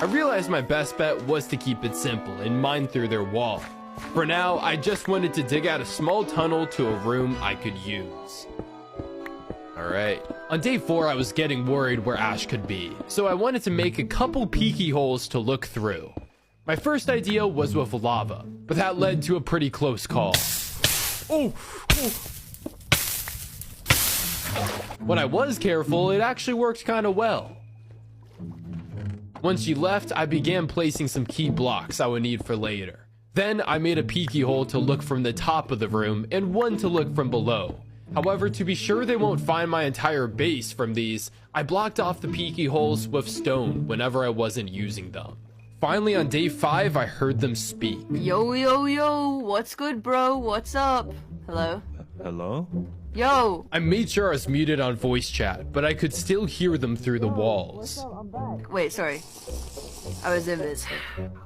I realized my best bet was to keep it simple and mine through their wall. For now, I just wanted to dig out a small tunnel to a room I could use. Alright. On day 4, I was getting worried where Ash could be, so I wanted to make a couple peeky holes to look through. My first idea was with lava, but that led to a pretty close call. Oh! When I was careful, it actually worked kind of well. Once she left, I began placing some key blocks I would need for later. Then I made a peeky hole to look from the top of the room and one to look from below. However, to be sure they won't find my entire base from these, I blocked off the peeky holes with stone whenever I wasn't using them. Finally, on day 5, I heard them speak. Yo, yo, yo, what's good, bro? What's up? Hello? Hello? Yo! I made sure I was muted on voice chat, but I could still hear them through the walls. Wait, sorry. I was in this.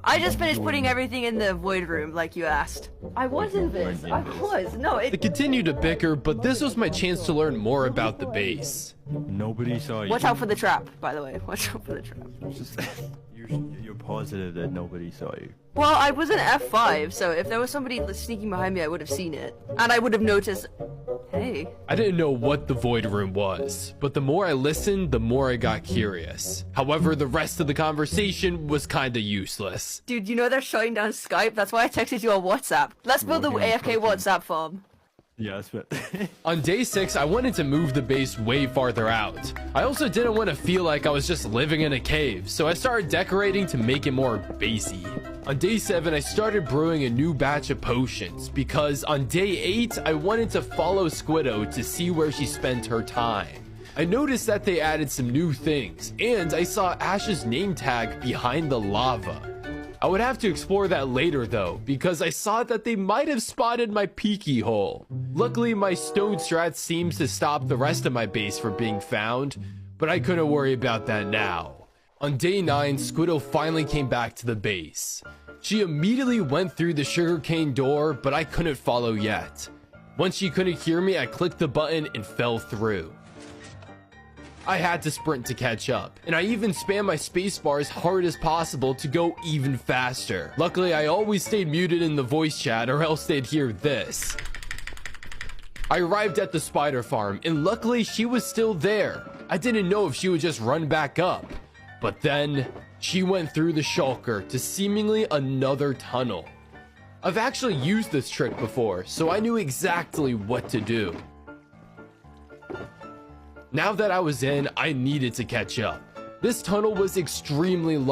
I just finished putting everything in the void room like you asked. I was in this. I was. No, They it... continued to bicker, but this was my chance to learn more about the base. Nobody saw you. Watch out for the trap, by the way. Watch out for the trap. You're positive that nobody saw you. Well, I was in F5, so if there was somebody sneaking behind me, I would have seen it. And I would have noticed... Hey. I didn't know what the void room was, but the more I listened, the more I got curious. However, the rest of the conversation was kinda useless. Dude, you know they're shutting down Skype? That's why I texted you on WhatsApp. Let's build the AFK WhatsApp farm. Yes, but On day 6, I wanted to move the base way farther out. I also didn't want to feel like I was just living in a cave, so I started decorating to make it more basey. On day 7, I started brewing a new batch of potions, because on day 8, I wanted to follow Squiddo to see where she spent her time. I noticed that they added some new things, and I saw Ash's name tag behind the lava. I would have to explore that later though, because I saw that they might have spotted my peeky hole. Luckily, my stone strat seems to stop the rest of my base from being found, but I couldn't worry about that now. On day 9, Squiddo finally came back to the base. She immediately went through the sugarcane door, but I couldn't follow yet. Once she couldn't hear me, I clicked the button and fell through. I had to sprint to catch up, and I even spammed my spacebar as hard as possible to go even faster. Luckily, I always stayed muted in the voice chat or else they'd hear this. I arrived at the spider farm, and luckily she was still there. I didn't know if she would just run back up, but then she went through the shulker to seemingly another tunnel. I've actually used this trick before, so I knew exactly what to do. Now that I was in, I needed to catch up. This tunnel was extremely long.